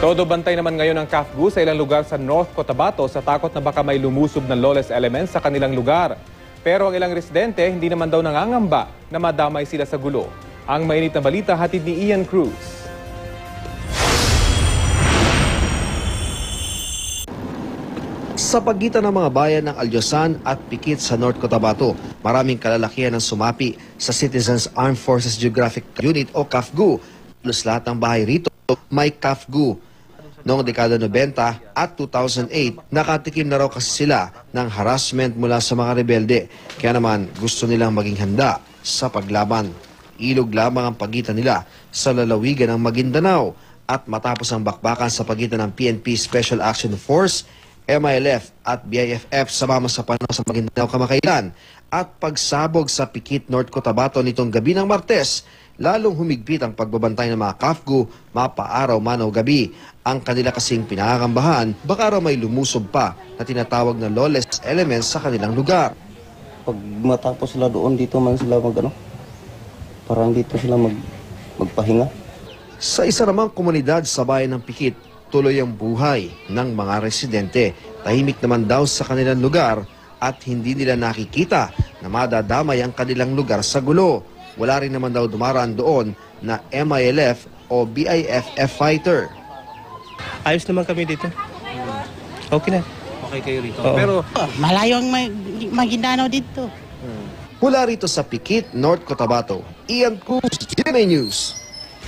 Todo bantay naman ngayon ang CAFGU sa ilang lugar sa North Cotabato sa takot na baka may lumusob na lawless elements sa kanilang lugar. Pero ang ilang residente hindi naman daw nangangamba na madamay sila sa gulo. Ang mainit na balita hatid ni Ian Cruz. Sa pagitan ng mga bayan ng Alyosan at Pikit sa North Cotabato, maraming kalalakihan ang sumapi sa Citizens Armed Forces Geographic Unit o CAFGU. Halos lahat ng bahay rito may CAFGU. Noong dekada 90 at 2008, nakatikim na raw kasi sila ng harassment mula sa mga rebelde. Kaya naman gusto nilang maging handa sa paglaban. Ilog lamang ang pagitan nila sa lalawigan ng Maguindanao at matapos ang bakbakan sa pagitan ng PNP Special Action Force, MILF at BIFF sumama sa panahon sa Maguindanao kamakailan at pagsabog sa Pikit, North Cotabato nitong gabi ng Martes, lalong humigpit ang pagbabantay ng mga CAFGU mapaaraw man o gabi. Ang kanila kasing pinangangambahan, baka raw may lumusob pa na tinatawag na lawless elements sa kanilang lugar. Pag matapos sila doon, dito man sila parang dito sila magpahinga. Sa isa namang komunidad sa bayan ng Pikit, tuloy ang buhay ng mga residente. Tahimik naman daw sa kanilang lugar at hindi nila nakikita na madadamay ang kanilang lugar sa gulo. Wala rin naman daw dumaraan doon na MILF o BIFF fighter. Ayos naman kami dito. Okay na. Okay kayo rito. Oo. Pero Malayo ang Maguindanao dito. mula rito sa Pikit, North Cotabato, Ian Cruz, GMA News.